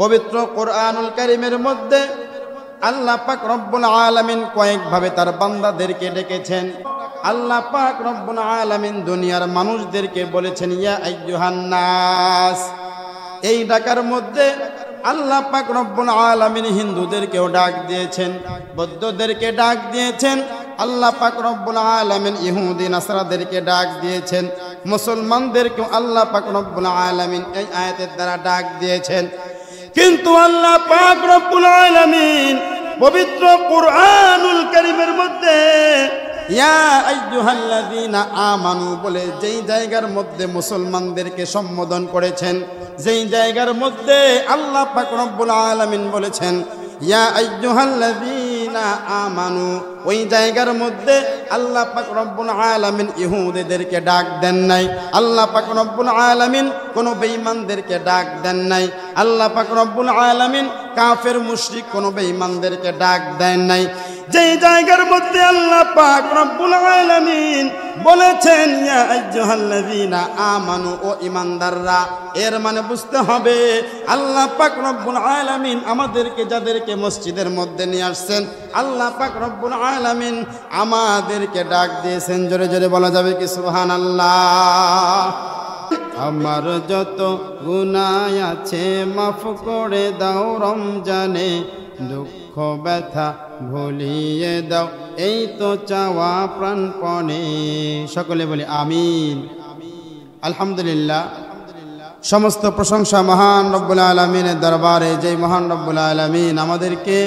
পবিত্র কোরআনুল কারীমের মধ্যে আল্লাহ পাক রব্বুল আলামিন কয়েকভাবে তার বান্দাদেরকে ডেকেছেন। আল্লাহ পাক রব্বুল আলামিন দুনিয়ার মানুষদেরকে বলেছেন ইয়া আইয়ুহান নাস। এই ডাকার মধ্যে আল্লাহ পাক রব্বুল আলামিন হিন্দুদেরকেও ডাক দিয়েছেন, বৌদ্ধদেরকে ডাক দিয়েছেন। আল্লাহ পাক রব্বুল আলামিন ইহুদি নাসারাদেরকে ডাক দিয়েছেন, মুসলমানদেরকেও আল্লাহ পাক রব্বুল আলামিন এই আয়াতের দ্বারা ডাক দিয়েছেন। কিন্তু আল্লাহ পাক রব্বুল আলামিন পবিত্র কোরআনুল কারীমের মধ্যে ইয়া আইয়ুহাল্লাযীনা আমানু বলে যেই জায়গার মধ্যে মুসলমানদেরকে সম্বোধন করেছেন, যেই জায়গার মধ্যে আল্লাহ পাক রব্বুল আলামিন বলেছেন ইয়া আইয়ুহাল্লাযীনা আমানু, ওই জায়গার মধ্যে আল্লাহ পাক রব্বুল আলামিন ইহুদিদেরকে ডাক দেন নাই। আল্লাহ পাক রব্বুল আলামিন কোনো বেঈমানদেরকে ডাক দেন নাই। আল্লাহ পাক রব্বুল আলামিন কাফের মুশরিক কোনো বেঈমানদেরকে ডাক দেন নাই। যেই জায়গার মধ্যে আল্লাহ পাক রব্বুল আলামিন বলেছেন ইয়া আইয়ুহাল্লাযীনা আমানু, ও ঈমানদাররা, এর মানে বুঝতে হবে আল্লাহ পাক রব্বুল আলামিন আমাদেরকে যাদেরকে মসজিদের মধ্যে নিয়ে আসছেন, আল্লাহ পাক রব্বুল আলামিন আমাদেরকে ডাক দিয়েছেন। জোরে জোরে বলা যাবে কি সুবহানাল্লাহ? আমার যত গুনাহ আছে মাফ করে দাও রমজানে, দুঃখ ব্যথা ভুলিয়ে দাও এই তো চাওয়া প্রাণপণে। সকলে বলি আমিন। আলহামদুলিল্লাহ, সমস্ত প্রশংসা মহান রব্বুল আলামিনের দরবারে। যেই মহান রব্বুল আলামিন আমাদেরকে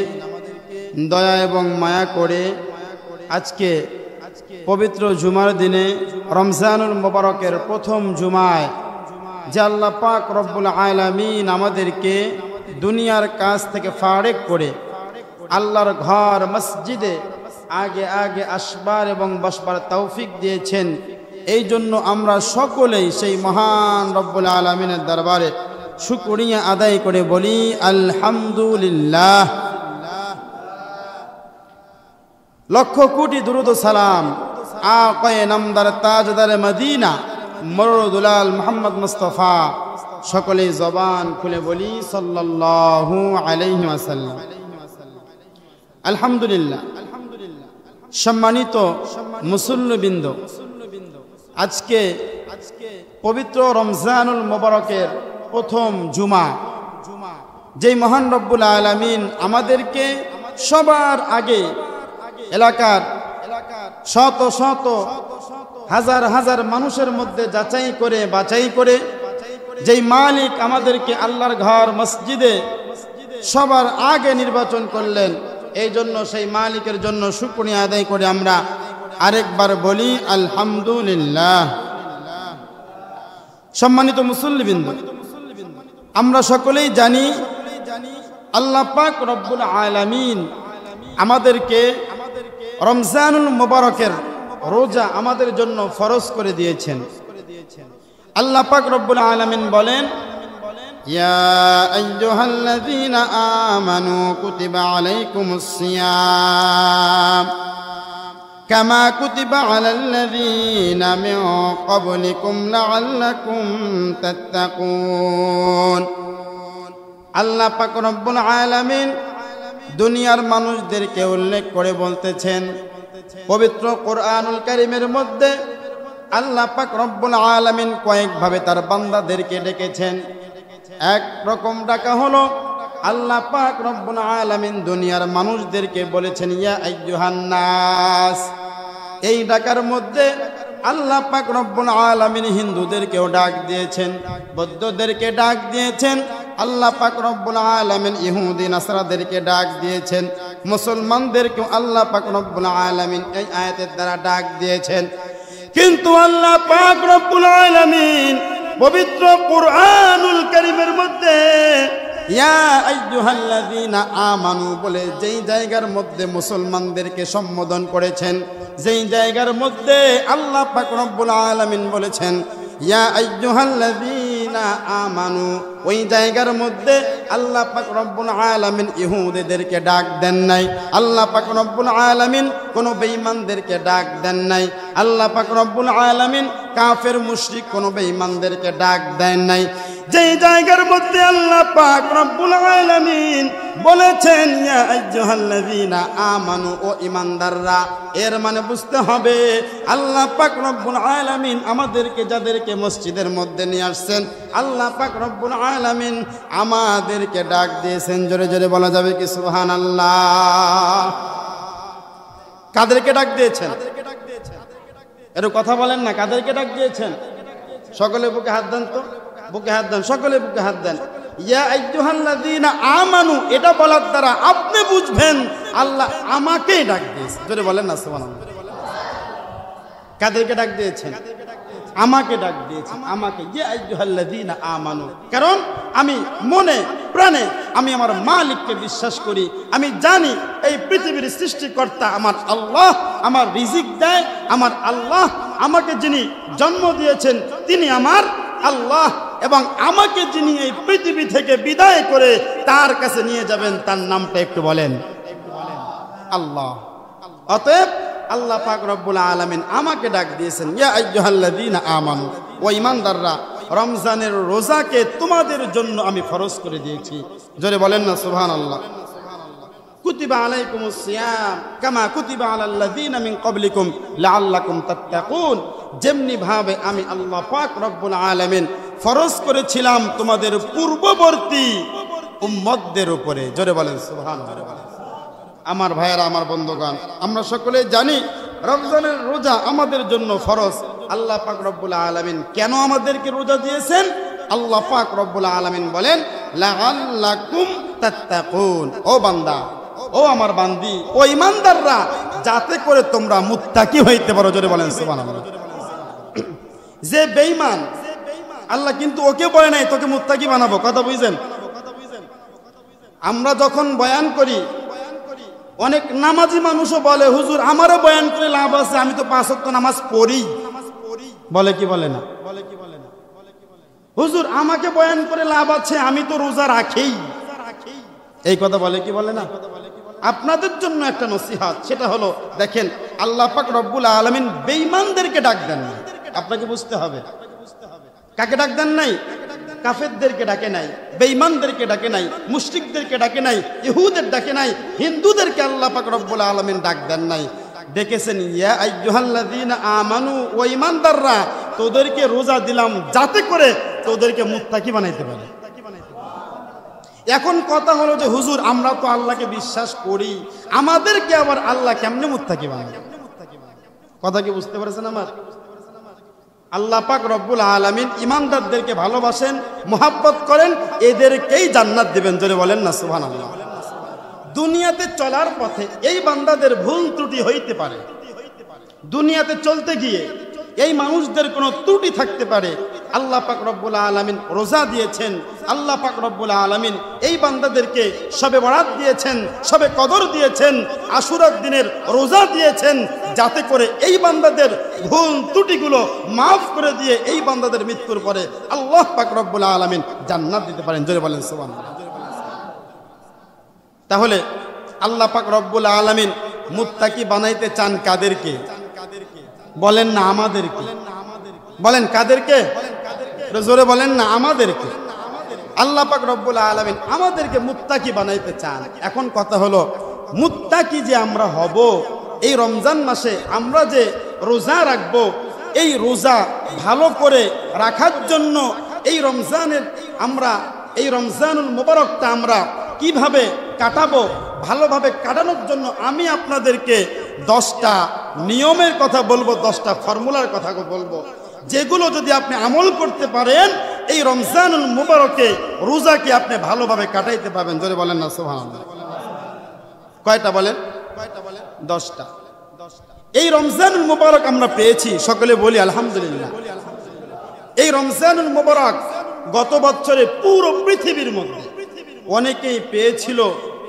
দয়া এবং মায়া করে আজকে পবিত্র জুমার দিনে রমজানুল মুবারকের প্রথম জুমায় যে আল্লাহ পাক রব্বুল আলামিন আমাদেরকে দুনিয়ার কাছ থেকে ফারেক করে আল্লাহর ঘর মসজিদে আগে আগে আসবার এবং বসবার তৌফিক দিয়েছেন। এই জন্য আমরা সকলেই সেই মহান রব্বুল আলামিনের দরবারে শুকরিয়া আদায় করে বলি আলহামদুলিল্লাহ। লক্ষ কোটি দুরুদ ও সালাম আকায়ে নামদার তাজদার মদিনা মরদুলাল মুহাম্মদ মুস্তাফা, সকলে জবান খুলে বলি সাল্লাল্লাহু আলাইহি ওয়াসাল্লাম। আলহামদুলিল্লাহ। সম্মানিত মুসল্লিবৃন্দ, আজকে পবিত্র রমজানুল মুবারকের প্রথম জুমা, যেই মহান রব্বুল আলামিন আমাদেরকে সবার আগে এলাকার শত শত হাজার হাজার মানুষের মধ্যে যাচাই করে বাছাই করে যেই মালিক আমাদেরকে আল্লাহর ঘর মসজিদে সবার আগে নির্বাচন করলেন, এই জন্য সেই মালিকের জন্য শুকরিয়া আদায় করে আমরা আরেকবার বলি আলহামদুলিল্লাহ। সম্মানিত মুসল্লিবৃন্দ, আমরা সকলেই জানি আল্লাহ পাক রব্বুল আলামিন আমাদেরকে রমজানুল মুবারকের রোজা আমাদের জন্য ফরজ করে দিয়েছেন। আল্লাহ পাক রব্বুল আলামিন বলেন ইয়া আইয়ুহাল্লাযীনা আমানু কুতিবা আলাইকুমুস সিয়াম কামা কুতিবা আলাল্লাযীনা মিন ক্বাবলিকুম লাআল্লাকুম তাত্তাকুন। আল্লাহ পাক রব্বুল আলামিন দুনিয়ার মানুষদেরকে উল্লেখ করে বলতেছেন পবিত্র কোরআনুল কারীমের মধ্যে আল্লাহ পাক রব্বুল আলামিন কয়েকভাবে তার বান্দাদেরকে ডেকেছেন। এক রকম ডাকা হলো আল্লাহ পাক রব্বুল আলামিন দুনিয়ার মানুষদেরকে বলেছেন ইয়া আইয়ুহান নাস। এই ডাকার মধ্যে আল্লাহ পাক রব্বুল আলামিন হিন্দুদেরকেও ডাক দিয়েছেন, বৌদ্ধদেরকে ডাক দিয়েছেন। আল্লাহ পাক রব্বুল আলামিন ইহুদি নাসারাদেরকে ডাক দিয়েছেন, মুসলমানদেরকেও আল্লাহ পাক রব্বুল আলামিন এই আয়াতের দ্বারা ডাক দিয়েছেন। কিন্তু আল্লাহ পাক রব্বুল আলামিন পবিত্র কোরআনুল কারীমের মধ্যে ইয়া আইয়ুহাল্লাযীনা আমানু বলে যেই জায়গার মধ্যে মুসলমানদেরকে সম্বোধন করেছেন, যেই জায়গার মধ্যে আল্লাহ পাক রব্বুল আলামিন বলেছেন ইয়া আইয়ুহাল্লাযীনা আমানু, ওই জায়গার মধ্যে আল্লাহ পাক রব্বুল আলামিন ইহুদিদেরকে ডাক দেন নাই। আল্লাহ পাক রব্বুল আলামিন কোনো বেঈমানদেরকে ডাক দেন নাই। আল্লাহ পাক রব্বুল আলামিন কাফের মুশরিক কোনো বেঈমানদেরকে ডাক দেন নাই। যেই জায়গার মধ্যে আল্লাহ পাক রব্বুল আলামিন বলেছেন ইয়া আইয়ুহাল্লাযীনা আমানু, ও ঈমানদাররা, এর মানে বুঝতে হবে আল্লাহ পাক রব্বুল আলামিন আমাদেরকে যাদেরকে মসজিদের মধ্যে নিয়ে আসছেন, আল্লাহ পাক রব্বুল আলামিন আমাদেরকে ডাক দিয়েছেন। জোরে জোরে বলা যাবে কি সুবহানাল্লাহ? কাদেরকে ডাক দিয়েছেন? এর কথা বলেন না, কাদেরকে ডাক দিয়েছেন? সকলে বুকে হাত দেন তো, বুকে হাত দেন, সকলে বুকে হাত দেন। ইয়া আইয়ুহাল্লাযীনা আমানু, এটা বলার দ্বারা আপনি বুঝবেন আল্লাহ আমাকেই ডাক দিয়েছে। জোরে বলেন না সুবহানাল্লাহ। কাদেরকে ডাক দিয়েছেন? আমাকে ডাক দিয়েছেন, আমাকে। ইয়া আইয়ুহাল্লাযীনা আমানু, কারণ আমি মনে প্রাণে আমি আমার মালিককে বিশ্বাস করি। আমি জানি এই পৃথিবীর সৃষ্টিকর্তা আমার আল্লাহ, আমার রিজিক দেয় আমার আল্লাহ, আমাকে যিনি জন্ম দিয়েছেন তিনি আমার আল্লাহ, এবং আমাকে যিনি এই পৃথিবী থেকে বিদায় করে তার কাছে নিয়ে যাবেন তার নামটা একটু বলেন, আল্লাহ। অতএব আল্লাহ পাক রব্বুল আলামিন আমাকে ডাক দিয়েছেন ইয়া আইয়ুহাল্লাযীনা আমানু, ও ঈমানদাররা, রমজানের রোজাকে তোমাদের জন্য আমি ফরজ করে দিয়েছি। জোরে বলেন না সুবহানাল্লাহ। কুতিবা আলাইকুমুস সিয়াম কামা কুতিবা আলাল্লাযীনা মিন ক্বাবলিকুম লাআল্লাকুম তাত্তাকুন, যেমনি ভাবে আমি আল্লাহ পাক রব্বুল আলামিন ফরজ করেছিলাম তোমাদের পূর্ববর্তী উম্মতদের উপরে। জোরে বলেন সুবহানাল্লাহ। আমার ভাইয়েরা, আমার বন্ধুগণ, আমরা সকলে জানি রমজানের রোজা আমাদের জন্য ফরজ। আল্লাহ পাক রব্বুল আলামিন কেন আমাদেরকে রোজা দিয়েছেন? আল্লাহ পাক রব্বুল আলামিন বলেন লাআল্লাকুম তাত্তাকুন, ও বান্দা, ও আমার বান্দি, ও ঈমানদাররা, যাতে করে তোমরা মুত্তাকি হইতে পারো। জোরে বলেন সুবহানাল্লাহ। যে বেঈমান, আল্লাহ কিন্তু ওকে বলে নাই তোকে মুত্তাকি বানাবো। কথা বুঝছেন? আমরা যখন বয়ান করি, অনেক নামাজি মানুষও বলে হুজুর আমারও বয়ান করে লাভ আছে, আমি তো 5 ওয়াক্ত নামাজ পড়ি। বলে কি বলে না? হুজুর আমাকে বয়ান করে লাভ আছে, আমি তো রোজা রাখি। এই কথা বলে কি বলে না? আপনাদের জন্য একটা নসিহত, সেটা হলো দেখেন আল্লাহ পাক রব্বুল আলামিন বেঈমানদেরকে ডাক দেন না। আপনাকে বুঝতে হবে কাকে ডাক দেন নাই। কাফেরদেরকে ডাকে নাই, বেঈমানদেরকে ডাকে নাই, মুশরিকদেরকে ডাকে নাই, ইহুদের ডাকে নাই, হিন্দুদেরকে আল্লাহ পাক রব্বুল আলামিন ডাক দেন নাই। ডেকেছেন ইয়া আইয়ুহাল্লাযীনা আমানু, ও ঈমানদাররা, তোদেরকে রোজা দিলাম যাতে করে তোদেরকে মুত্তাকি বানাইতে পারে। এখন কথা হলো যে হুজুর আমরা তো আল্লাহকে বিশ্বাস করি, আমাদেরকে আবার আল্লাহ কেমনে মুত্তাকি বানাবে? কথা কি বুঝতে পারছেন আমার? আল্লাহ পাক রব্বুল আলামিন ঈমানদারদেরকে ভালোবাসেন, মুহাব্বত করেন, এদেরকেই জান্নাত দিবেন। জোরে বলেন না সুবহানাল্লাহ। দুনিয়াতে চলার পথে এই বান্দাদের ভুল ত্রুটি হইতে পারে, দুনিয়াতে চলতে গিয়ে এই মানুষদের কোনো ত্রুটি থাকতে পারে। আল্লাহ পাক রব্বুল আলামিন রোজা দিয়েছেন, আল্লাহ পাক রব্বুল আলামিন এই বান্দাদেরকে শবে বরাত দিয়েছেন, শবে কদর দিয়েছেন, আশুরার দিনের রোজা দিয়েছেন, যাতে করে এই বান্দাদের ভুল ত্রুটিগুলো মাফ করে দিয়ে এই বান্দাদের মৃত্যুর পরে আল্লাহ পাক রব্বুল আলামিন জান্নাত দিতে পারেন। জোরে বলেন সুবহানাল্লাহ। তাহলে আল্লাহ পাক রব্বুল আলামিন মুত্তাকি বানাইতে চান কাদেরকে? বলেন না আমাদেরকে। বলেন কাদেরকে? জোরে বলেন না আমাদেরকে। আল্লাহ পাক রব্বুল আলামিন আমাদেরকে মুত্তাকি বানাইতে চান। এখন কথা হলো মুত্তাকি যে আমরা হব, এই রমজান মাসে আমরা যে রোজা রাখবো, এই রোজা ভালো করে রাখার জন্য এই রমজানুল মুবারকটা আমরা কিভাবে কাটাবো, ভালোভাবে কাটানোর জন্য আমি আপনাদেরকে 10টা নিয়মের কথা বলবো, 10টা ফর্মুলার কথা বলবো, যেগুলো যদি আপনি আমল করতে পারেন এই রমজানুল মুবারকে রোজাকে আপনি ভালোভাবে কাটাইতে পারবেন। জোরে বলেন না সুবহানাল্লাহ। কয়টা বলেন? 10টা। এই রমজানুল মুবারক আমরা পেয়েছি, সকলে বলি আলহামদুলিল্লাহ। এই রমজানুল মুবারক গত বছরে পুরো পৃথিবীর মধ্যে অনেকেই পেয়েছিল,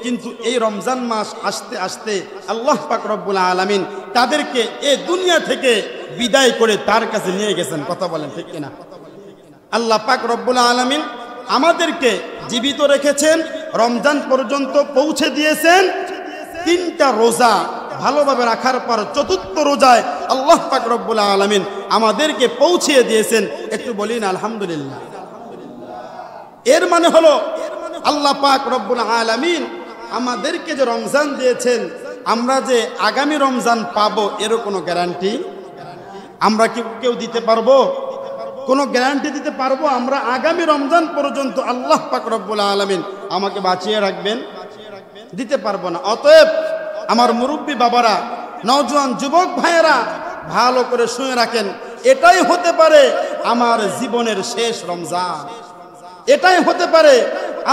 কিন্তু এই রমজান মাস আসতে আসতে আল্লাহ পাক রব্বুল আলামিন তাদেরকে এই দুনিয়া থেকে বিদায় করে তার কাছে নিয়ে গেছেন। কথা বলেন ঠিক কিনা? আল্লাহ পাক রব্বুল আলামিন আমাদেরকে জীবিত রেখেছেন, রমজান পর্যন্ত পৌঁছে দিয়েছেন। 3টা রোজা ভালোভাবে রাখার পর 4র্থ রোজায় আল্লাহ পাক রব্বুল আলামিন আমাদেরকে পৌঁছিয়ে দিয়েছেন। একটু বলি না আলহামদুলিল্লাহ। এর মানে হলো আল্লাহ পাক রব্বুল আলামিন আমাদেরকে যে রমজান দিয়েছেন, আমরা যে আগামী রমজান পাবো এরও কোনো গ্যারান্টি আমরা কেউ দিতে পারবো? কোনো গ্যারান্টি দিতে পারবো আমরা আগামী রমজান পর্যন্ত আল্লাহ পাক রব্বুল আলামিন আমাকে বাঁচিয়ে রাখবেন? দিতে পারবো না। অতএব আমার মুরব্বী বাবারা, নওজোয়ান যুবক ভাইয়েরা, ভালো করে শুনে রাখেন, এটাই হতে পারে আমার জীবনের শেষ রমজান, এটাই হতে পারে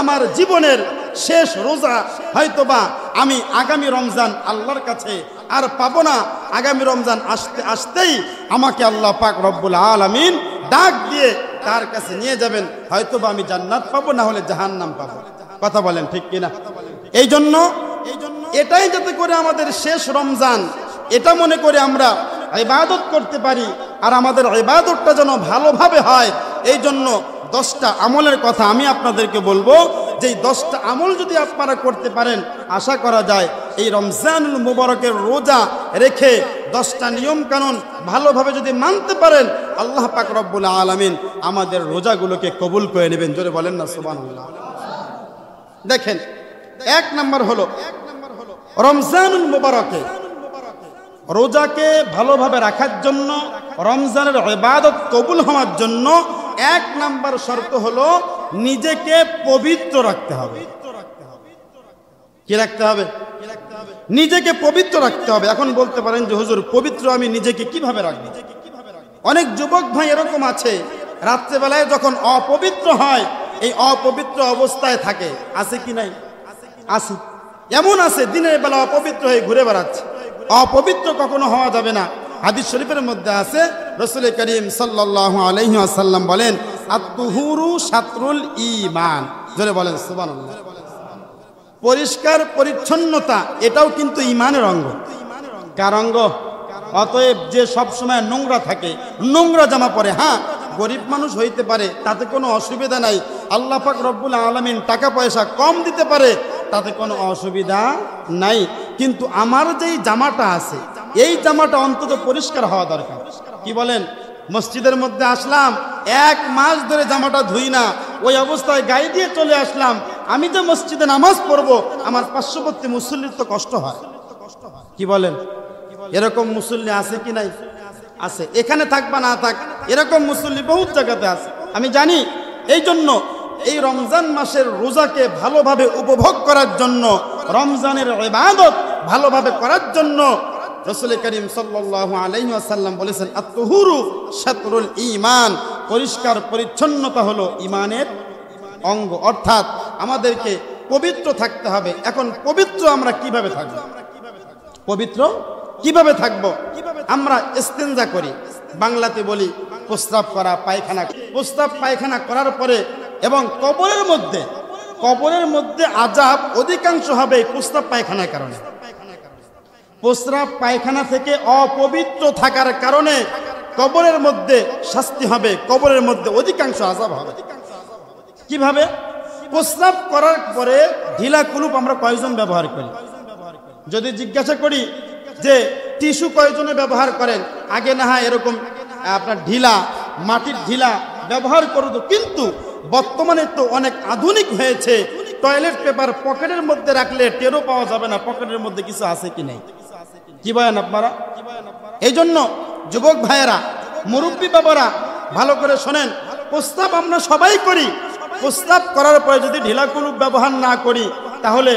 আমার জীবনের শেষ রোজা। হয়তোবা আমি আগামী রমজান আল্লাহর কাছে আর পাবো না। আগামী রমজান আসতে আসতেই আমাকে আল্লাহ পাক রব্বুল আলামিন ডাক দিয়ে তার কাছে নিয়ে যাবেন। হয়তোবা আমি জান্নাত পাবো, না হলে জাহান্নাম পাবো। কথা বলেন ঠিক কিনা? এই জন্য এটাই যাতে করে আমাদের শেষ রমজান, এটা মনে করে আমরা ইবাদত করতে পারি, আর আমাদের ইবাদতটা যেন ভালোভাবে হয়। এই জন্য 10টা আমলের কথা আমি আপনাদেরকে বলবো, যে 10টা আমল যদি আপনারা করতে পারেন, আশা করা যায় এই রমজানুল মুবারকের রোজা রেখে 10টা নিয়ম কানুন ভালোভাবে যদি মানতে পারেন, আল্লাহ পাক রব্বুল আলামিন আমাদের রোজাগুলোকে কবুল করে নেবেন। জোরে বলেন না সুবহানাল্লাহ। দেখেন, 1 নম্বর হলো রমজানুল মুবারকে রোজাকে ভালোভাবে রাখার জন্য, রমজানের ইবাদত কবুল হওয়ার জন্য 1 নম্বর শর্ত হলো নিজেকে পবিত্র রাখতে হবে। কি রাখতে হবে? নিজেকে পবিত্র রাখতে হবে। এখন বলতে পারেন যে হুজুর, পবিত্র আমি নিজেকে কিভাবে রাখবো? অনেক যুবক ভাই এরকম আছে, রাত্রেবেলায় যখন অপবিত্র হয়, এই অপবিত্র অবস্থায় থাকে। আছে কি নাই? আছে। এমন আছে দিনের বেলা অপবিত্র হয়ে ঘুরে বেড়াচ্ছে। অপবিত্র কখনো হওয়া যাবে না। হাদিস শরীফের মধ্যে আছে, রাসূল করিম সাল্লাল্লাহু আলাইহি ওয়াসাল্লাম বলেন, আত-তুহুরু শাতরুল ঈমান। জোরে বলেন সুবহানাল্লাহ। পরিষ্কার পরিচ্ছন্নতা এটাও কিন্তু ঈমানের অঙ্গ। কার অঙ্গ? অতএব যে সব সময় নোংরা থাকে, নোংরা জামা পরে, হ্যাঁ গরিব মানুষ হইতে পারে, তাতে কোনো অসুবিধা নাই। আল্লাহ পাক রব্বুল আলামিন টাকা পয়সা কম দিতে পারে, তাতে কোনো অসুবিধা নাই। কিন্তু আমার যেই জামাটা আছে, এই জামাটা অন্তত পরিষ্কার হওয়া দরকার। কি বলেন? মসজিদের মধ্যে আসলাম, 1 মাস ধরে জামাটা ধুই না, ওই অবস্থায় গায়ে দিয়ে চলে আসলাম। আমি যে মসজিদে নামাজ পড়বো, আমার পার্শ্ববর্তী মুসল্লির তো কষ্ট হয়। কি বলেন? এরকম মুসল্লি আছে কি নাই? আছে। এখানে থাক বা না থাক, এরকম মুসল্লি বহুত জায়গাতে আছে, আমি জানি। এই জন্য এই রমজান মাসের রোজাকে ভালোভাবে উপভোগ করার জন্য, রমজানের ইবাদত ভালোভাবে করার জন্য রাসূল করিম সাল্লাল্লাহু আলাইহি ওয়াসাল্লাম বলেছেন, আত-তুহুরু শাতরুল ঈমান। পরিষ্কার পরিচ্ছন্নতা হলো ঈমানের অঙ্গ, অর্থাৎ আমাদেরকে পবিত্র থাকতে হবে। এখন পবিত্র আমরা কিভাবে থাকব? পবিত্র কিভাবে থাকব? আমরা ইস্তেনজা করি, বাংলাতে বলি প্রস্রাব করা, পায়খানা। প্রস্রাব পায়খানা করার পরে এবং কবরের মধ্যে আযাব অধিকাংশ হবে প্রস্রাব পায়খানার কারণে। প্রস্রাব পায়খানা থেকে অপবিত্র থাকার কারণে কবরের মধ্যে শাস্তি হবে, কবরের মধ্যে অধিকাংশ আযাব হবে। কিভাবে? প্রস্রাব করার পরে ঢিলা কুলুপ আমরা কয়জন ব্যবহার করি? যদি জিজ্ঞাসা করি যে টিস্যু কয়জনে ব্যবহার করেন, আগে না হয় এরকম আপনার ঢিলা, মাটির ঢিলা ব্যবহার করতো, কিন্তু বর্তমানে তো অনেক আধুনিক হয়েছে। টয়লেট পেপার পকেটের মধ্যে রাখলে টেরও পাওয়া যাবে না পকেটের মধ্যে কিছু আছে কি নাই। কি বলেন আপনারা? এই জন্য যুবক ভাইয়েরা, মুরব্বী বাবারা, ভালো করে শোনেন, প্রস্তাব আমরা সবাই করি। প্রস্তাব করার পরে যদি ঢিলা কুলুপ ব্যবহার না করি, তাহলে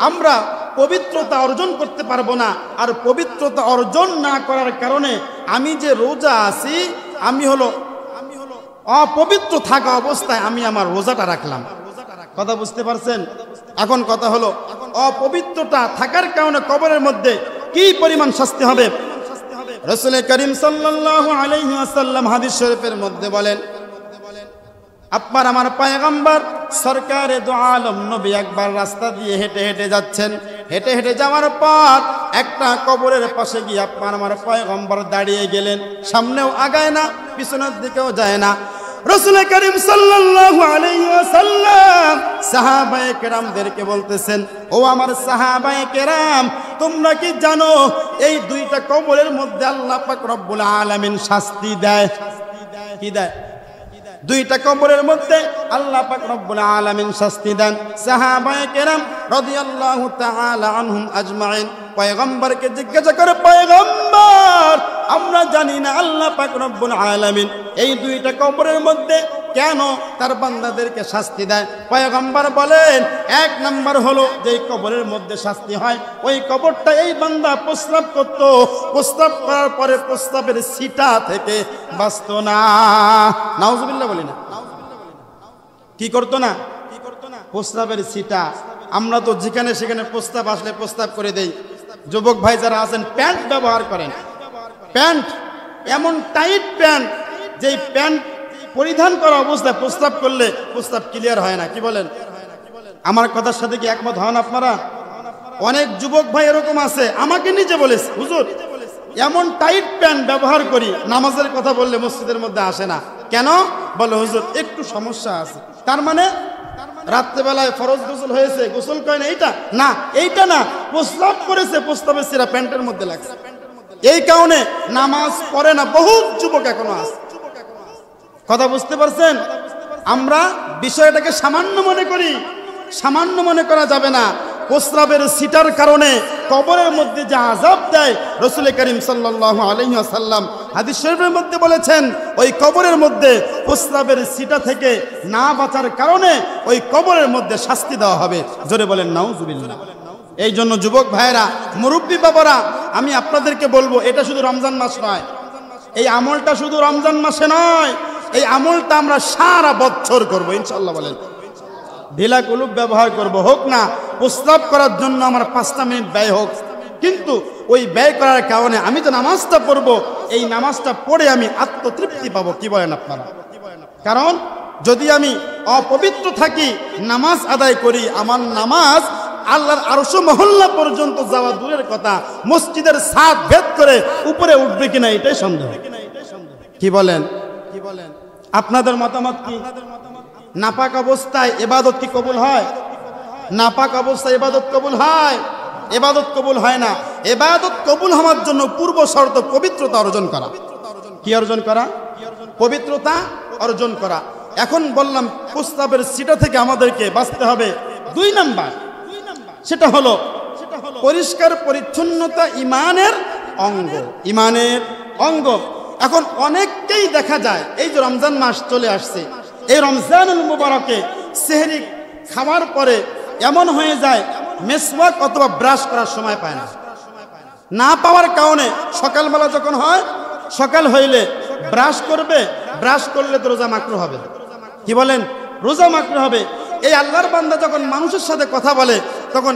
আমরা পবিত্রতা অর্জন করতে পারবো না। আর পবিত্রতা অর্জন না করার কারণে আমি যে রোজা আছি, আমি হলো অপবিত্র থাকা অবস্থায় আমি আমার রোজাটা রাখলাম। কথা বুঝতে পারছেন? এখন কথা হলো, অপবিত্রতা থাকার কারণে কবরের মধ্যে কি পরিমাণ শাস্তি হবে? রাসূল করিম সাল্লাল্লাহু আলাইহি ওয়াসাল্লাম হাদিস শরীফের মধ্যে বলেন, আপনার আমার পয়গম্বর সরকারে দু আলম নবী একবার রাস্তা দিয়ে হেঁটে হেঁটে যাচ্ছেন। হেঁটে হেঁটে যাওয়ার পর একটা কবরের পাশে গিয়ে আপনার আমার পয়গম্বর দাঁড়িয়ে গেলেন। সামনেও আগায় না, পিছনের দিকেও যায় না। রাসূল করিম সাল্লাল্লাহু আলাইহি ওয়াসাল্লাম সাহাবায়ে কেরামদেরকে বলতেছেন, ও আমার সাহাবায়ে কেরাম, তোমরা কি জানো এই 2টা কবরের মধ্যে আল্লাহ পাক রব্বুল আলামিন শাস্তি দেয়? কি দেয়? দুইটা কবরের মধ্যে আল্লাহ পাক রব্বুল আলামিন শাস্তি দেন। সাহাবায়ে কেরাম রাদিয়াল্লাহু তাআলা আনহুম আজমাইন পয়গম্বরকে জিজ্ঞাসা করে, পয়গম্বর আমরা জানি না আল্লাহ পাক রব্বুল আলামিন এই দুইটা কবরের মধ্যে কেন তার বান্দাদেরকে শাস্তি দেয়? পয়গম্বর বলেন, এক নাম্বার হলো যেই কবরের মধ্যে শাস্তি হয় ওই কবরটা এই বান্দা প্রস্রাব করত, প্রস্রাব করার পরে প্রস্রাবের ছিটা থেকে বাঁচত না। নাউজুবিল্লাহ বলি না, কি করতো না? প্রস্রাবের ছিটা। আমরা তো যেখানে সেখানে প্রস্তাব আসলে প্রস্তাব করে দেই। যুবক ভাই যারা আছেন প্যান্ট ব্যবহার করেন, প্যান্ট এমন টাইট প্যান্ট যেই প্যান্ট পরিধান করা অবস্থায় প্রস্তাব করলে প্রস্তাব ক্লিয়ার হয় না। কি বলেন? আমার কথার সাথে কি একমত হন আপনারা? অনেক যুবক ভাই এরকম আছে, আমাকে নিজে বলেছে, হুজুর এমন টাইট প্যান্ট ব্যবহার করি নামাজের কথা বললে মসজিদের মধ্যে আসে না। কেন? বলে হুজুর একটু সমস্যা আছে। তার মানে রাত্রেবেলায় ফরজ গোসল হয়েছে, গোসল করে না, এইটা না, এইটা না, প্রস্রাব করেছে, প্রস্রাবের ছিটা প্যান্টের মধ্যে লাগছে, এই কারণে নামাজ পড়ে না। বহুত যুবক এখনো আছে। কথা বুঝতে পারছেন? আমরা বিষয়টাকে সামান্য মনে করি, সামান্য মনে করা যাবে না। প্রস্রাবের ছিটার কারণে কবরের মধ্যে যে আযাব দেয়, রাসূল করিম সাল্লাল্লাহু আলাইহি ওয়াসাল্লাম হাদিস শরীফের মধ্যে বলেছেন, ওই কবরের মধ্যে প্রস্রাবের ছিটা থেকে না বাঁচার কারণে ওই কবরের মধ্যে শাস্তি দেওয়া হবে। জোরে বলেন নাউজুবিল্লাহ। এই জন্য যুবক ভাইয়েরা, মুরব্বী বাবারা, আমি আপনাদেরকে বলবো, এটা শুধু রমজান মাস নয়, এই আমলটা শুধু রমজান মাসে নয়, এই আমলটা আমরা সারা বছর করবো ইনশাআল্লাহ। বলেন ঢিলা কুলুপ ব্যবহার করব, হোক না প্রস্রাব করার জন্য আমার 5টা মিনিট ব্যয় হোক, কিন্তু ওই ব্যয় করার কারণে আমি তো নামাজটা পড়বো, এই নামাজটা পড়ে আমি আত্মতৃপ্তি পাবো। কি বলেন আপনারা? কারণ যদি আমি অপবিত্র থাকি, নামাজ আদায় করি, আমার নামাজ আল্লাহর আরশ মহল্লা পর্যন্ত যাওয়া দূরের কথা, মসজিদের ছাদ ভেদ করে উপরে উঠবে কিনা এটাই সন্দেহ। কি বলেন? আপনাদের মতামত কি? নাপাক অবস্থায় ইবাদত কি কবুল হয়? নাপাক অবস্থায় ইবাদত কবুল হয়? ইবাদত কবুল হয় না। ইবাদত কবুল হওয়ার জন্য পূর্ব শর্ত পবিত্রতা অর্জন করা। কি অর্জন করা? পবিত্রতা অর্জন করা। এখন বললাম প্রস্রাবের ছিটা থেকে আমাদেরকে বাঁচতে হবে। 2 নাম্বার, সেটা হলো পরিষ্কার পরিচ্ছন্নতা ইমানের অঙ্গ। ইমানের অঙ্গ। এখন অনেককেই দেখা যায়, এই যে রমজান মাস চলে আসছে, এই রমজানুল মুবারকে সেহরি খাওয়ার পরে এমন হয়ে যায় মেসওয়াক অথবা ব্রাশ করার সময় পায় না। না পাওয়ার কারণে সকালবেলা যখন হয়, সকাল হইলে ব্রাশ করবে, ব্রাশ করলে তো রোজা মাকরু হবে। কি বলেন? রোজা মাকরু হবে। এই আল্লাহর বান্দা যখন মানুষের সাথে কথা বলে, তখন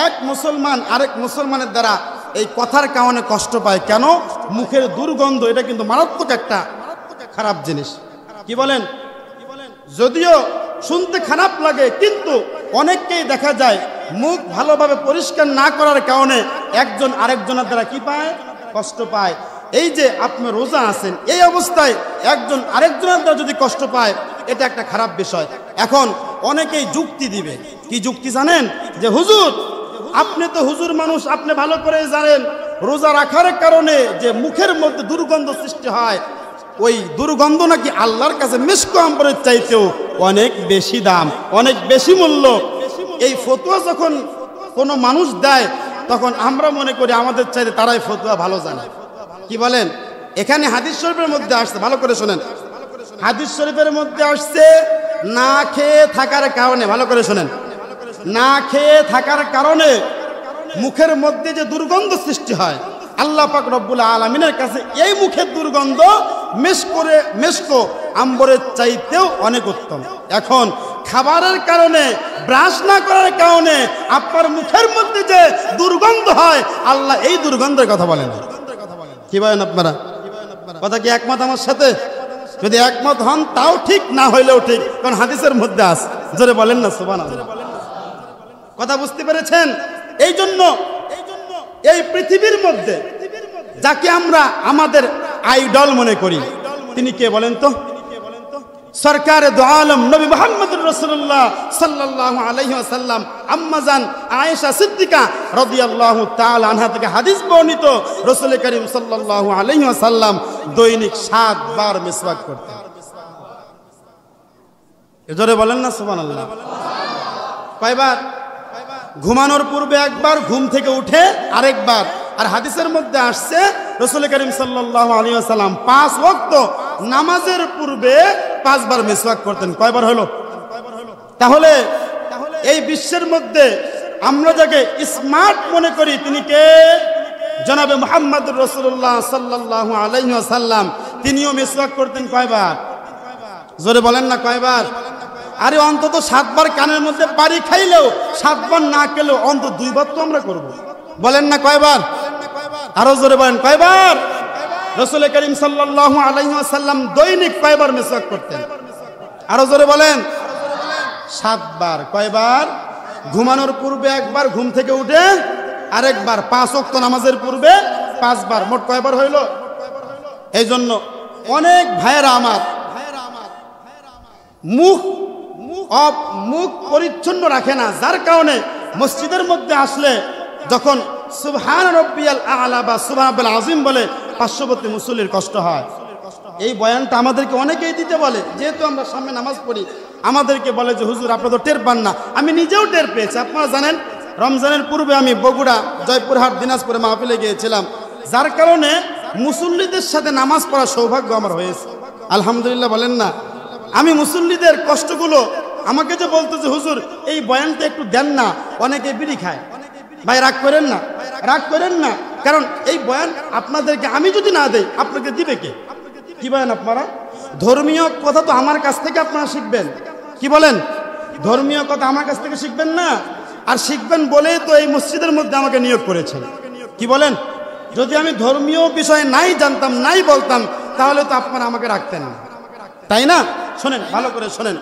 এক মুসলমান আরেক মুসলমানের দ্বারা এই কথার কারণে কষ্ট পায়। কেন? মুখের দুর্গন্ধ, এটা কিন্তু মারাত্মক একটা খারাপ জিনিস। কি বলেন? যদিও শুনতে খারাপ লাগে, কিন্তু অনেককেই দেখা যায় মুখ ভালোভাবে পরিষ্কার না করার কারণে একজন আরেকজনের দ্বারা কি পায়? কষ্ট পায়। এই যে আপনি রোজা আছেন, এই অবস্থায় একজন আরেকজনের দ্বারা যদি কষ্ট পায়, এটা একটা খারাপ বিষয়। এখন অনেকেই যুক্তি দিবে। কি যুক্তি জানেন? যে হুজুর, আপনি তো হুজুর মানুষ, আপনি ভালো করে জানেন রোজা রাখার কারণে যে মুখের মধ্যে দুর্গন্ধ সৃষ্টি হয়, ওই দুর্গন্ধ নাকি আল্লাহর কাছে মিস্ক আম্বরের চাইতেও অনেক বেশি দাম, অনেক বেশি মূল্য। এই ফতোয়া যখন কোনো মানুষ দেয়, তখন আমরা মনে করি আমাদের চাইতে তারাই ফতোয়া ভালো জানে। কি বলেন? এখানে হাদিস শরীফের মধ্যে আসছে, ভালো করে শোনেন, হাদিস শরীফের মধ্যে আসছে না খেয়ে থাকার কারণে, ভালো করে শোনেন, না খেয়ে থাকার কারণে মুখের মধ্যে যে দুর্গন্ধ সৃষ্টি হয়, আল্লাহ পাক রব্বুল আলামিনের কাছে এই মুখের দুর্গন্ধ মেশকো আম্বরের চাইতেও অনেক উত্তম। এখন খাবারের কারণে, ব্রাশ না করার কারণে আপনার মুখের মধ্যে যে দুর্গন্ধ হয়, আল্লাহ এই দুর্গন্ধের কথা বলেন। কি বলেন আপনারা? কথা কি একমত আমার সাথে? যদি একমত হন তাও ঠিক, না হইলেও ঠিক, কারণ হাদিসের মধ্যে আছে। জোরে বলেন না সুবহানাল্লাহ। কথা বুঝতে পেরেছেন? এই জন্য এই পৃথিবীর মধ্যে যাকে আমরা আমাদের আইডল মনে করি, তিনি কে বলেন তো? সরকারে দো আলম নবী মুহাম্মদুর রাসূলুল্লাহ সাল্লাল্লাহু আলাইহি ওয়াসাল্লাম আম্মা জান আয়েশা সিদ্দিকা রাদিয়াল্লাহু তাআলা আনহা থেকে হাদিস বর্ণিত, রাসূল করিম সাল্লাল্লাহু আলাইহি ওয়াসাল্লাম দৈনিক 7 বার মিসওয়াক করতেন। এজরে বলেন না সুবহানাল্লাহ। কয়বার? ঘুমানোর পূর্বে একবার, ঘুম থেকে উঠে আরেকবার। আর হাদিসের মধ্যে আসছে রাসূল করিম সাল্লাল্লাহু আলাইহি ওয়াসাল্লাম 5 ওয়াক্ত নামাজের পূর্বে 5 বার মিসওয়াক করতেন। কয়বার হলো? তাহলে এই বিশ্বের মধ্যে আমরা যাকে স্মার্ট মনে করি তিনি কে? জনাবে মুহাম্মদুর রাসূলুল্লাহ সাল্লাল্লাহু আলাইহি ওয়াসাল্লাম। তিনিও মিসওয়াক করতেন কয়বার? জোরে বলেন না কয়বার? আরে অন্তত 7 বার কানের মধ্যে পানি খাইলেও, 7 বার না খেলেও অন্তত 2 বার তো আমরা করব। বলেন না কয়বার? আরো জোরে বলেন কয়বার? রাসূল করিম সাল্লাল্লাহু আলাইহি ওয়াসাল্লাম দৈনিক কয়বার মিসওয়াক করতেন? আরো জোরে বলেন। 7 বার। কয়বার? ঘুমানোর পূর্বে একবার, ঘুম থেকে উঠে আরেকবার, 5 ওয়াক্ত নামাজের পূর্বে 5 বার। মোট কয়বার হইল? এই জন্য অনেক ভাইয়েরা আমার মুখ পরিচ্ছন্ন রাখে না, যার কারণে মসজিদের মধ্যে আসলে যখন সুবহান রাব্বিয়াল আ'লা বা সুবহান রাব্বিল আযীম বলে পার্শ্ববর্তী মুসল্লির কষ্ট হয়। এই বয়ানটা আমাদেরকে অনেকেই দিতে বলে, যেহেতু আমরা সামনে নামাজ পড়ি আমাদেরকে বলে যে হুজুর আপনারা তো টের পান না। আমি নিজেও টের পেয়েছি। আপনারা জানেন রমজানের পূর্বে আমি বগুড়া, জয়পুরহাট, দিনাজপুরে মাহফিলে গিয়েছিলাম, যার কারণে মুসল্লিদের সাথে নামাজ পড়ার সৌভাগ্য আমার হয়েছে। আলহামদুলিল্লাহ বলেন না। আমি মুসল্লিদের কষ্টগুলো, আমাকে যে বলতো যে হুজুর এই বয়ানটা একটু দেন না, অনেকে বিড়ি খায়। ভাই রাগ করেন না, রাগ করেন না, কারণ এই বয়ান আপনাদেরকে আমি যদি না দেই আপনাকে দিবে কে? কি বলেন আপনারা? ধর্মীয় কথা তো আমার কাছ থেকে আপনারা শিখবেন। কি বলেন? ধর্মীয় কথা আমার কাছ থেকে শিখবেন না, আর শিখবেন বলেই তো এই মসজিদের মধ্যে আমাকে নিয়োগ করেছেন। কি বলেন? যদি আমি ধর্মীয় বিষয়ে নাই জানতাম, নাই বলতাম, তাহলে তো আপনারা আমাকে রাখতেন না, তাই না? শোনেন, ভালো করে শোনেন।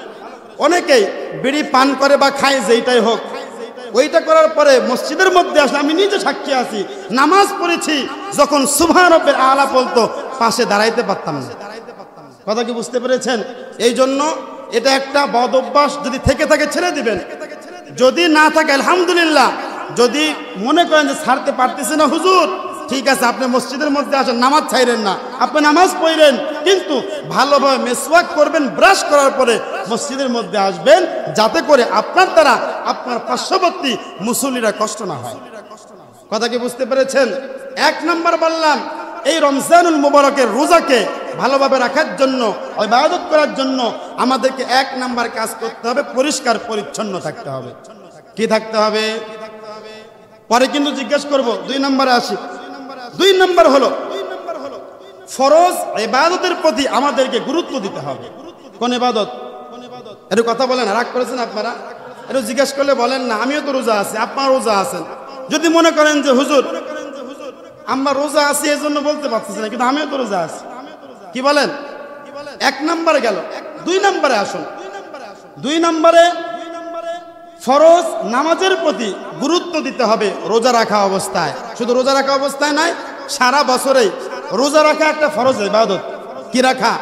অনেকেই বিড়ি পান করে বা খায়, যেইটাই হোক, ওইটা করার পরে মসজিদের মধ্যে আসলে আমি নিজে সাক্ষী আছি, নামাজ পড়েছি, যখন সুবহান রাব্বিল আ'লা বলতো পাশে দাঁড়াইতে পারতাম না। কথা কি বুঝতে পেরেছেন? এই জন্য এটা একটা বদ অভ্যাস, যদি থেকে থাকে ছেড়ে দিবেন, যদি না থাকে আলহামদুলিল্লাহ। যদি মনে করেন যে ছাড়তে পারতেছে না হুজুর, ঠিক আছে, আপনি মসজিদের মধ্যে আসেন, নামাজ ছাইরেন না, আপনি নামাজ পড়েন, কিন্তু ভালোভাবে মিসওয়াক করবেন, ব্রাশ করার পরে মসজিদের মধ্যে আসবেন, যাতে করে আপনার দ্বারা আপনার পার্শ্ববর্তী মুসল্লিরা কষ্ট না হয়। কথা কি বুঝতে পেরেছেন? 1 নাম্বার বললাম, এই রমজানুল মুবারকের রোজাকে ভালোভাবে রাখার জন্য, ইবাদত করার জন্য আমাদেরকে 1 নাম্বার কাজ করতে হবে, পরিষ্কার পরিচ্ছন্ন থাকতে হবে। কি থাকতে হবে? পরে কিন্তু জিজ্ঞেস করব। 2 নম্বরে আসি। 2 নম্বর হলো ফরজ ইবাদতের প্রতি আমাদেরকে গুরুত্ব দিতে হবে। কোন ইবাদত? এর কথা বলেন, রাগ করেছেন আপনারা? একটু জিজ্ঞেস করলে বলেন না, আমিও তো রোজা আছি, আপনারা রোজা আছেন। যদি মনে করেন যে হুজুর আমরা রোজা আছি এই জন্য বলতে পারতেছি না, কিন্তু আমিও তো রোজা আছি, কি বলেন? 1 নম্বরে গেল। 2 নম্বরে আসুন। 2 নম্বরে ফরজ নামাজের প্রতি গুরুত্ব দিতে হবে রোজা রাখা অবস্থায়। শুধু রোজা রাখা অবস্থায় নয়, সারা বছরেই রোজা রাখা একটা ফরজ ইবাদত। কি রাখা?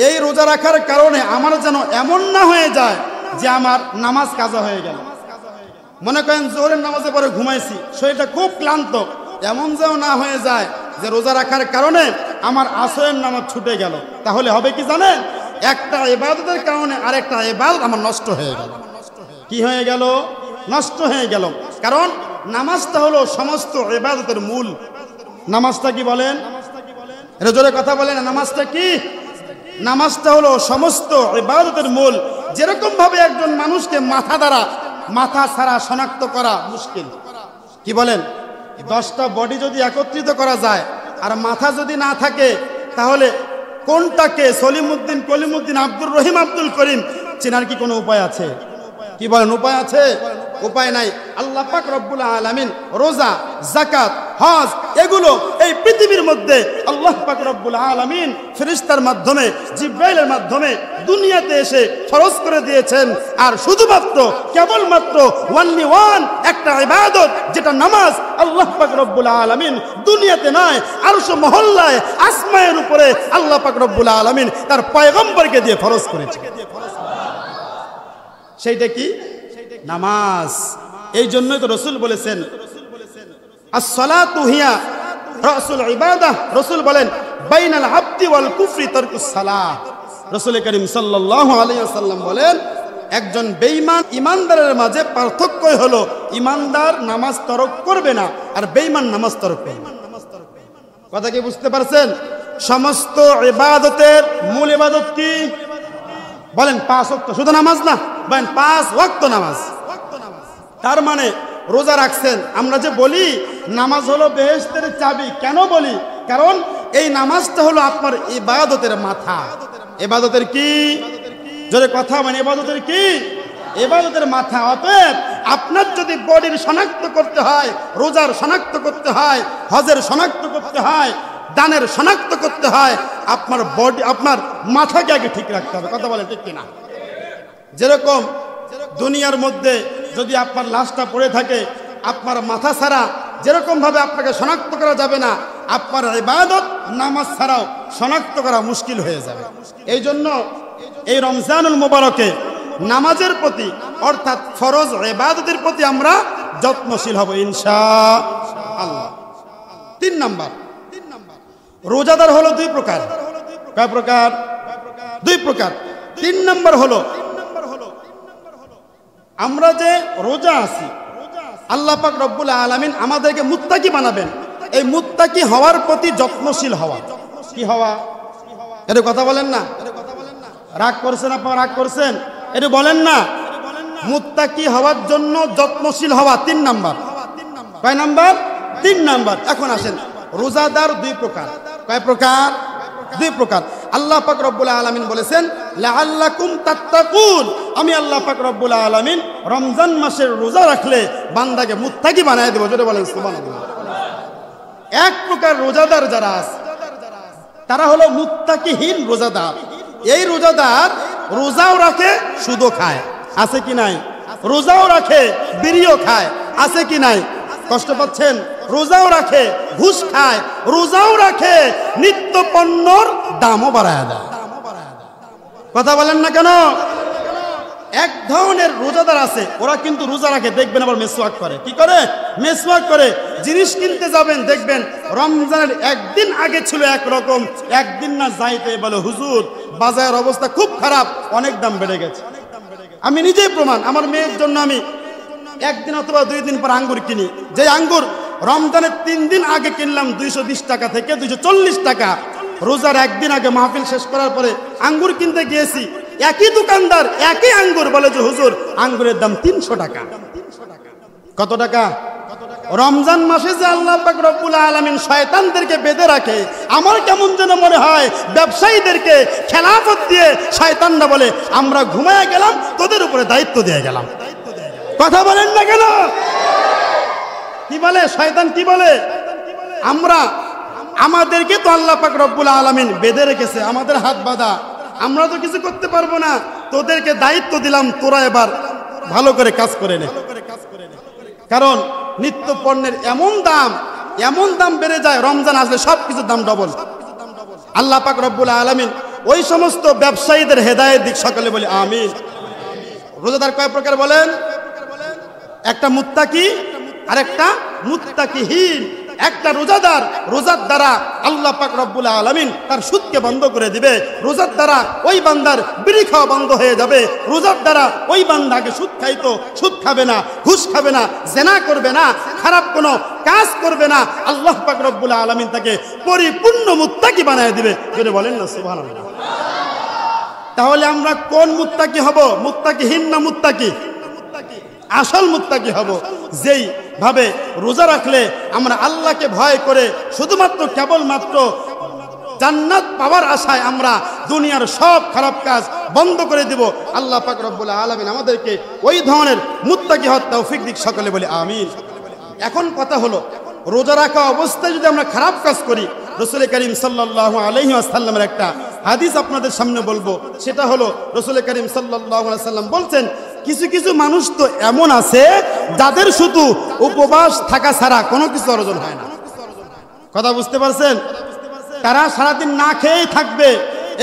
এই রোজা রাখার কারণে আমার যেন এমন না হয়ে যায় যে আমার নামাজ কাজা হয়ে গেল। মনে করেন জোহরের নামাজে পরে ঘুমাইছি, শরীরটা খুব ক্লান্ত, এমন যেন না হয়ে যায় যে রোজা রাখার কারণে আমার আসরের নামাজ ছুটে গেল। তাহলে হবে কি জানেন? একটা ইবাদতের কারণে আরেকটা ইবাদত আমার নষ্ট হয়ে গেল। কি হয়ে গেল? নষ্ট হয়ে গেল। কারণ নামাজটা হলো সমস্ত ইবাদতের মূল। নামাজটা কি বলেন? এর জোরে কথা বলেন, নামাজটা কি? নামাজটা হলো সমস্ত ইবাদতের মূল। যেরকম ভাবে একজন মানুষকে মাথা ছাড়া শনাক্ত করা মুশকিল। কি বলেন? 10টা বডি যদি একত্রিত করা যায় আর মাথা যদি না থাকে, তাহলে কোনটাকে সলিমউদ্দিন, কলিমউদ্দিন, আব্দুর রহিম, আব্দুল করিম চেনার কি কোনো উপায় আছে? কি বলেন? উপায় আছে? উপায় নাই। আল্লাহ পাক রব্বুল আলামিন রোজা, যাকাত, হজ এগুলো এই পৃথিবীর মধ্যে আল্লাহ পাক রব্বুল আলামিন ফেরেশতার মাধ্যমে, জিবরাইলের মাধ্যমে দুনিয়াতে এসে ফরজ করে দিয়েছেন। আর শুধুমাত্র কেবলমাত্র ওয়ানলি ওয়ান একটা ইবাদত, যেটা নামাজ, আল্লাহ পাক রব্বুল আলামিন দুনিয়াতে নয়, আরশ মহল্লায় আসমানের উপরে আল্লাহ পাক রব্বুল আলামিন তার পয়গম্বরকে দিয়ে ফরজ করেছেন। সেইটা কি? নামাজ। এই জন্যই তো রাসূল বলেছেন আস-সালাতু হিয়া রাসুল ইবাদাহ। রাসূল বলেন বাইনাল আবদি ওয়াল কুফরি তারকুস সালাহ। রাসূল করিম সাল্লাল্লাহু আলাইহি ওয়াসাল্লাম বলেন, একজন বেঈমান ইমানদারের মাঝে পার্থক্যই হলো ইমানদার নামাজ তরক করবে না আর বেঈমান নামাজ তরক করবে। কথা কি বুঝতে পারছেন? সমস্ত ইবাদতের মূল ইবাদত কি? বলেন 5 ওয়াক্ত, শুধু নামাজ না, বলেন 5 ওয়াক্ত নামাজ। তার মানে রোজা রাখছেন, আমরা যে বলি নামাজ হলো বেহেশতের চাবি, কেন বলি? কারণ এই নামাজটা হলো আপনার ইবাদতের মাথা। ইবাদতের কি? জোরে কথা, মানে ইবাদতের কি? ইবাদতের মাথা। অতএব আপনার যদি বডির শনাক্ত করতে হয়, রোজার শনাক্ত করতে হয়, হজের শনাক্ত করতে হয়, দানের শনাক্ত করতে হয়, আপনার বডি, আপনার মাথাকে আগে ঠিক রাখতে হবে। কথা বলে ঠিক কিনা? যেরকম দুনিয়ার মধ্যে যদি আপনার লাশটা পড়ে থাকে, আপনার মাথা ছাড়া যেরকম ভাবে আপনাকে শনাক্ত করা যাবে না, আপনার ইবাদত নামাজ ছাড়াও শনাক্ত করা মুশকিল হয়ে যাবে। এই জন্য এই রমজানুল মুবারকে নামাজের প্রতি অর্থাৎ ফরজ ইবাদতের প্রতি আমরা যত্নশীল হব ইনশাআল্লাহ। 3 নাম্বার, রোজাদার হলো 2 প্রকার। কয় প্রকার? 2 প্রকার। 3 নাম্বার হলো আমরা যে রোজা আছি, আল্লাহ পাক রব্বুল আলামিন আমাদেরকে মুত্তাকি বানাবেন। এই মুত্তাকি হওয়ার প্রতি যত্নশীল হওয়া। কি হওয়া? এটা কথা বলেন না? রাগ করছেন আপনারা? রাগ করছেন? এটা বলেন না। মুত্তাকি হওয়ার জন্য যত্নশীল হওয়া 3 নাম্বার। কয় নাম্বার? 3 নাম্বার। এখন আসেন, রোজাদার 2 প্রকার। কয় প্রকার? 2 প্রকার। আল্লাহ পাক রব্বুল আলামিন বলেছেন লাআল্লাকুম তাত্তাকুন, আমি আল্লাহ পাক রব্বুল আলামিন রমজান মাসের রোজা রাখলে বান্দাকে মুত্তাকি বানায় দেব। যেটা বলেন সুবহানাল্লাহ। এক প্রকার রোজাদার যারা আছে তারা হলো মুত্তাকিহীন রোজাদার। এই রোজাদার রোজাও রাখে, সুদও খায়। আছে কি নাই? রোজাও রাখে, বিড়িও খায়। আছে কি নাই? কষ্ট পাচ্ছেন? রোজাও রাখে, ঘুষ খায়। রোজাও রাখে, নিত্য পণ্যর দামও বাড়ায় দেয়। কথা বলেন না কেন? এক ধরনের রোজাদার আছে, ওরা কিন্তু রোজা রাখে, দেখবেন আবার মেসওয়াক করে। কি করে? মেসওয়াক করে। জিনিস কিনতে যাবেন, দেখবেন রমজানের একদিন আগে ছিল একরকম, একদিন না যাইতে বলে হুজুর বাজারের অবস্থা খুব খারাপ, অনেক দাম বেড়ে গেছে। আমি নিজেই প্রমাণ। আমার মেয়ের জন্য আমি একদিন অথবা 2 দিন পর আঙ্গুর কিনি। যে আঙ্গুর রমজানের 3 দিন আগে কিনলাম 220 টাকা থেকে 240 টাকা, রোজার একদিন আগে মাহফিল শেষ করার পরে আঙ্গুর কিনতে গিয়েছি, একই দোকানদার একই আঙ্গুর বলে যে হুজুর আঙ্গুরের দাম 300 টাকা। কত টাকা? রমজান মাসে যে আল্লাহ পাক রব্বুল আলামিন শয়তানদেরকে বেঁধে রাখে, আমার কেমন যেন মনে হয় ব্যবসায়ীদেরকে খেলাফত দিয়ে শয়তানরা বলে আমরা ঘুমায় গেলাম, তোদের উপরে দায়িত্ব দিয়ে গেলাম। কথা বলেন না কেন? কি বলে শয়তান? কি বলে? আমাদেরকে তো আল্লাহ পাক রব্বুল আলামিন বেঁধে রেখেছে, আমাদের হাত বাঁধা, আমরা তো কিছু করতে পারবো না। তোদেরকে দায়িত্ব দিলাম, তোরা এবার ভালো করে কাজ করে নে। কারণ নিত্য পণ্যের এমন দাম বেড়ে যায়, রমজান আসলে সবকিছুর দাম ডবল। আল্লাহ পাক রব্বুল আলামিন ওই সমস্ত ব্যবসায়ীদের হেদায়েত দিক, সকলে বলি আমিন। রোজাদার কয় প্রকার বলেন? একটা মুত্তাকি আর একটা মুত্তাকিহীন। একটা রোজাদার, রোজার দ্বারা আল্লাহ পাক রব্বুল আলামিন তার সুদকে বন্ধ করে দিবে। রোজার দ্বারা ওই বান্দার বিড়ি খাওয়া বন্ধ হয়ে যাবে। রোজার দ্বারা ওই বান্দাকে সুদ খাইতো, সুদ খাবে না, ঘুষ খাবে না, জেনা করবে না, খারাপ কোনো কাজ করবে না। আল্লাহ পাক রব্বুল আলামিন তাকে পরিপূর্ণ মুত্তাকি বানায় দিবে। যদি বলেন না সুবহানাল্লাহ। তাহলে আমরা কোন মুত্তাকি হব? মুত্তাকিহীন না মুত্তাকি? আসল মুত্তাকি হব যেই ভাবে রোজা রাখলে আমরা আল্লাহকে ভয় করে শুধুমাত্র কেবলমাত্র জান্নাত পাওয়ার আশায় আমরা দুনিয়ার সব খারাপ কাজ বন্ধ করে দিব। আল্লাহ পাক রব্বুল আলামিন আমাদেরকে ওই ধরনের মুত্তাকি হওয়ার তৌফিক দিক, সকলে বলি আমিন। এখন কথা হলো, রোজা রাখা অবস্থায় যদি আমরা খারাপ কাজ করি, রাসূল করিম সাল্লাল্লাহু আলাইহি ওয়াসাল্লামের একটা হাদিস আপনাদের সামনে বলবো। সেটা হলো রাসূল করিম সাল্লাল্লাহু আলাইহি ওয়াসাল্লাম বলছেন, কিছু কিছু মানুষ তো এমন আছে যাদের শুধু উপবাস থাকা ছাড়া কোনো কিছু অর্জন হয় না। কথা বুঝতে পারছেন? তারা সারাদিন না খেয়েই থাকবে।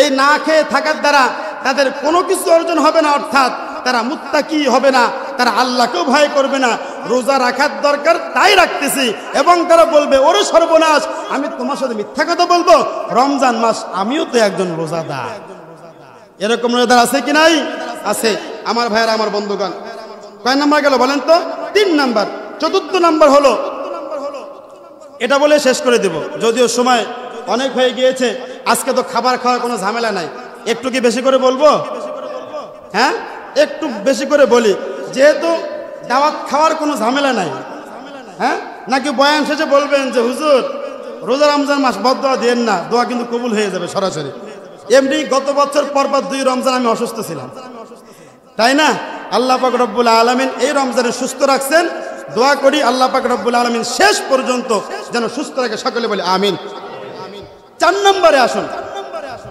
এই না খেয়ে থাকার দ্বারা তাদের কোনো কিছু অর্জন হবে না, অর্থাৎ তারা মুত্তাকি হবে না, তারা আল্লাহকেও ভয় করবে না। রোজা রাখার দরকার তাই রাখতেছি, এবং তারা বলবে ওরে সর্বনাশ, আমি তোমার সাথে মিথ্যা কথা বলবো, রমজান মাস আমিও তো একজন রোজাদার। এরকম রোজাদার আছে কি নাই? আছে। আমার ভাইয়েরা, আমার বন্ধুগণ, কয় নাম্বার গেল বলেন তো? 3 নাম্বার। চতুর্থ নাম্বার হলো, এটা বলে শেষ করে দেব, যদিও সময় অনেক হয়ে গিয়েছে। আজকে তো খাবার খাওয়ার কোনো ঝামেলা নাই, একটু কি বেশি করে বলবো? হ্যাঁ, একটু বেশি করে বলি, যেহেতু দাওয়াত খাওয়ার কোনো ঝামেলা নাই। হ্যাঁ, নাকি বয়ান শেষে বলবেন যে হুজুর রোজা রমজান মাস বদদোয়া দিয়েন না, দোয়া কিন্তু কবুল হয়ে যাবে সরাসরি। এমনি গত বছর পরপর 2 রমজান আমি অসুস্থ ছিলাম, তাই না? আল্লাহ পাক রব্বুল আলামিন এই রমজানে সুস্থ রাখছেন। দোয়া করি আল্লাহ পাক রব্বুল আলামিন শেষ পর্যন্ত যেন সুস্থ রাখে, সকলে বলি আমিন। 4 নম্বরে আসুন।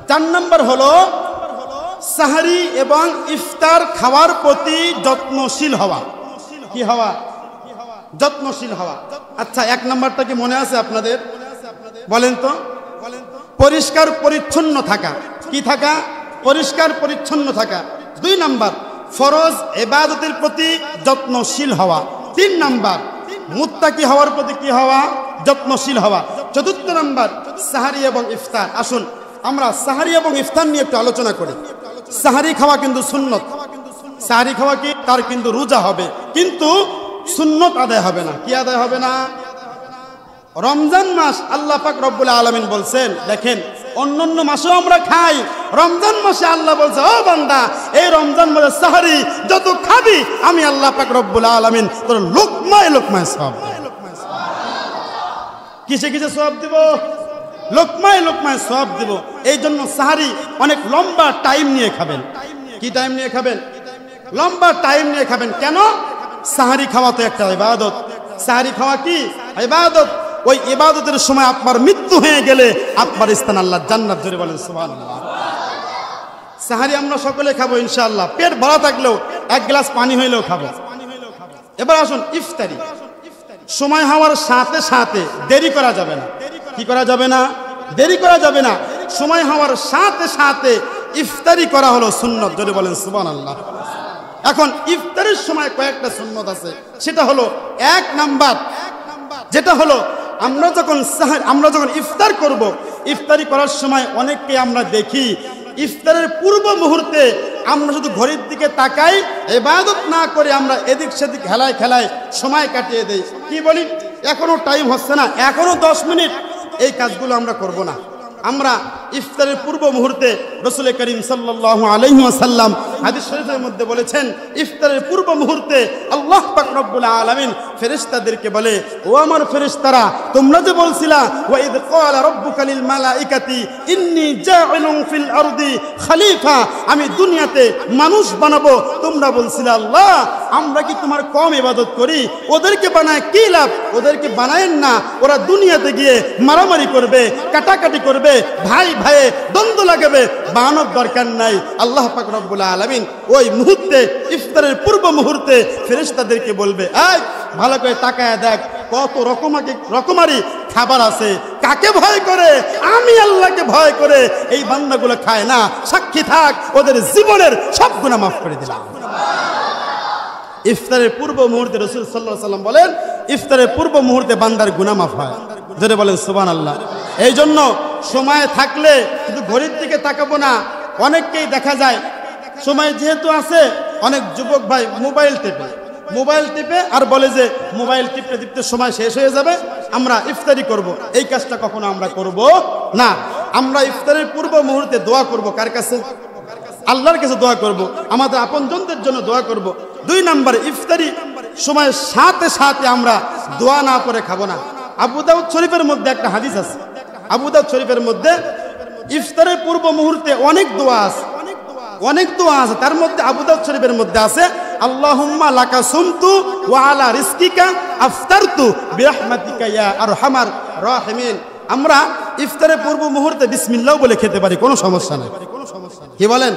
4 নম্বর হলো সাহারি এবং ইফতার খাওয়ার প্রতি যত্নশীল হওয়া। কি হওয়া? যত্নশীল হওয়া। আচ্ছা, 1 নম্বরটা কি মনে আছে আপনাদের? বলেন তো। পরিষ্কার পরিচ্ছন্ন থাকা। কি থাকা? পরিষ্কার পরিচ্ছন্ন থাকা। 2 নাম্বার ফরজ ইবাদতের প্রতি যত্নশীল হওয়া। 3 নাম্বার মুত্তাকি হওয়ার প্রতি কি হওয়া? যত্নশীল হওয়া। 4র্থ নাম্বার সাহারি এবং ইফতার। আসুন আমরা সাহারি এবং ইফতার নিয়ে একটু আলোচনা করি। সাহারি খাওয়া কিন্তু সুন্নত। সাহারি খাওয়া কি? তার কিন্তু রোজা হবে, কিন্তু সুন্নত আদায় হবে না। কি আদায় হবে না? রমজান মাস আল্লাহ পাক রব্বুল আলামিন বলছেন, দেখেন অন্যান্য মাসেও আমরা খাই, রমজান মাসে আল্লাহ বলছে, ও বান্দা এই রমজান মাসে সাহারি যত খাবি আমি আল্লাহ পাক রব্বুল আলামিন তোর লোকমায় লোকমায় সওয়াব দেব। কিসে কিসে সওয়াব দেব? লোকমায় লোকমায় সওয়াব দেব। এই জন্য সাহারি অনেক লম্বা টাইম নিয়ে খাবেন। কি টাইম নিয়ে খাবেন? লম্বা টাইম নিয়ে খাবেন। কেন? সাহারি খাওয়া তো একটা ইবাদত। সাহারি খাওয়া কি? ইবাদত। ওই ইবাদতের সময় আপনার মৃত্যু হয়ে গেলে আপনার স্থান আল্লাহ জান্নাত। জোরে বলেন সুবহানাল্লাহ। সাহারি আমরা সকলে খাবো ইনশাআল্লাহ, পেট ভরা থাকলেও 1 গ্লাস পানি হইলেও খাবো। এবার আসুন ইফতারি। সময় হওয়ার সাথে সাথে দেরি করা যাবে না। কি করা যাবে না? দেরি করা যাবে না। সময় হওয়ার সাথে সাথে ইফতারি করা হলো সুন্নত। জোরে বলেন সুবহানাল্লাহ। এখন ইফতারের সময় কয়েকটা সুন্নত আছে। সেটা হলো 1 নাম্বার, যেটা হলো আমরা যখন ইফতার করব, ইফতারি করার সময় অনেককে আমরা দেখি ইফতারের পূর্ব মুহূর্তে আমরা শুধু ঘড়ির দিকে তাকাই, ইবাদত না করে আমরা এদিক সেদিক খেলায় খেলায় সময় কাটিয়ে দেই। কি বলি? এখনো টাইম হচ্ছে না, এখনো 10 মিনিট। এই কাজগুলো আমরা করব না। আমরা ইফতারের পূর্ব মুহূর্তে রাসূল করিম সাল্লাল্লাহু আলাইহি ওয়াসাল্লাম হাদিস শরীফের মধ্যে বলেছেন, ইফতারের পূর্ব মুহূর্তে আল্লাহ পাক রব্বুল আলামিন ফেরেশতাদেরকে বলে, ও আমার ফেরেশতারা, তোমরা যে বলছিলা ওয়া ইদ ক্বালা রাব্বুকা লিল মালাইকাতি ইন্নী জাইলুন ফিল আরদি খলিফা, আমি দুনিয়াতে মানুষ বানাবো, তোমরা বলছিলা আল্লাহ আমরা কি তোমার কম ইবাদত করি? ওদেরকে বানায় কি লাভ? ওদেরকে বানায়েন না, ওরা দুনিয়াতে গিয়ে মারামারি করবে, কাটাকাটি করবে, ভাই ভাইয়ে দ্বন্দ্ব লাগাবে, বানানোর দরকার নাই। আল্লাহ পাক রব্বুল আলামিন ওই মুহূর্তে ইফতারের পূর্ব মুহূর্তে ফেরেশতাদেরকে বলবে, এই ভালো করে তাকায় দেখ কত রকমারি খাবার আছে। কাকে ভয় করে? আমি আল্লাহকে ভয় করে এই বান্দাগুলো খায় না। সাক্ষী থাক, ওদের জীবনের সব গুনাহ মাফ করে দিলাম। ইফতারের পূর্ব মুহূর্তে রাসূল সাল্লাল্লাহু আলাইহি ওয়াসাল্লাম বলেন, ইফতারের পূর্ব মুহূর্তে বান্দার গুনাহ মাফ হয়। জোরে বলেন সুবহানাল্লাহ। এই জন্য সময় থাকলে শুধু ঘড়ির দিকে তাকাবো না। অনেককেই দেখা যায় সময় যেহেতু আছে, অনেক যুবক ভাই মোবাইল টিপে আর বলে যে মোবাইল টিপতে টিপতে সময় শেষ হয়ে যাবে, আমরা ইফতারি করব। এই কাজটা কখনো আমরা করব না। আমরা ইফতারের পূর্ব মুহূর্তে দোয়া করব। কার কাছে? আল্লাহর কাছে দোয়া করব, আমাদের আপনজনদের জন্য দোয়া করব। 2 নম্বরে ইফতারি সময়ের সাথে সাথে আমরা দোয়া না করে খাবো না। আবু দাউদ শরীফের মধ্যে একটা হাদিস আছে। আবু দাউদ শরীফের মধ্যে ইফতারের পূর্ব মুহূর্তে অনেক দোয়া আছে। তার মধ্যে আবু দাউদ শরীফের মধ্যে আছে, আল্লাহুম্মা লাকা সুমতু ওয়া আলা রিজকিকা আফতারতু বিরহমাতিকা ইয়া আরহামার রাহিমিন। আমরা ইফতারের পূর্ব মুহূর্তে বিসমিল্লাহ বলে খেতে পারি, কোনো সমস্যা নাই। কি বলেন?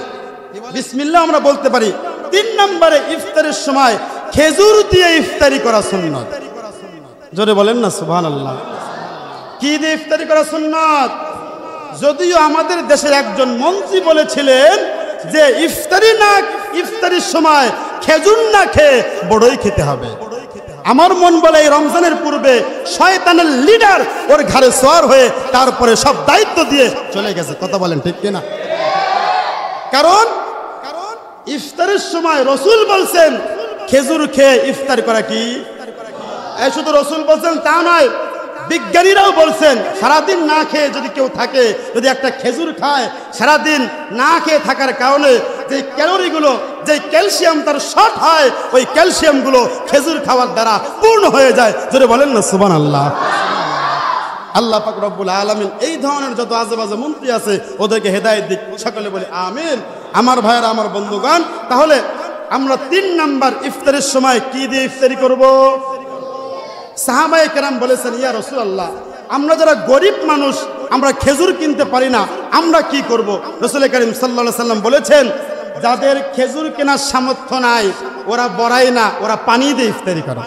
বিসমিল্লাহ আমরা বলতে পারি। 3 নম্বরে ইফতারের সময় খেজুর দিয়ে ইফতারি করা সুন্নাত। জোরে বলেন না সুবহানাল্লাহ। কি দিয়ে ইফতারি করা সুন্নাত? যদিও আমাদের দেশের একজন মন্ত্রী বলেছিলেন যে ইফতারির সময় খেজুর না খেয়ে বড়ই খেতে হবে। আমার মন বলে এই রমজানের পূর্বে শয়তানের লিডার ওর ঘাড়ে সওয়ার হয়ে তারপরে সব দায়িত্ব দিয়ে চলে গেছে। কথা বলেন ঠিক কিনা? কারণ ইফতারের সময় রসুল বলছেন খেজুর খেয়ে ইফতার করা কি? শুধু রসুল বলছেন তা নয়, বিজ্ঞানীরাও বলছেন সারাদিন না খেয়ে যদি কেউ থাকে, যদি একটা খেজুর খায়, সারাদিন না খেয়ে থাকার কারণে যে ক্যালোরিগুলো, যে ক্যালসিয়াম তার শর্ট হয়, ওই ক্যালসিয়ামগুলো খেজুর খাওয়ার দ্বারা পূর্ণ হয়ে যায়। যদি বলেন না সুবহানাল্লাহ। আল্লাহ পাক রব্বুল আলামিন এই ধরনের যত আজেবাজে মন্ত্রী আছে ওদেরকে হেদায়েত দিক, সকলে বলি আমিন। আমার ভাইয়েরা, আমার বন্ধুগণ, তাহলে আমরা 3 নাম্বার ইফতারের সময় কি দিয়ে ইফতারি করব? সাহাবায়ে কেরাম বলেছেন, ইয়া রাসূলুল্লাহ, আমরা যারা গরিব মানুষ, আমরা খেজুর কিনতে পারি না, আমরা কি করব? রাসূল করিম সাল্লাল্লাহু আলাইহি সাল্লাম বলেছেন, যাদের খেজুর কেনার সামর্থ্য নাই ওরা বড়াই না, ওরা পানি দিয়ে ইফতারি করে।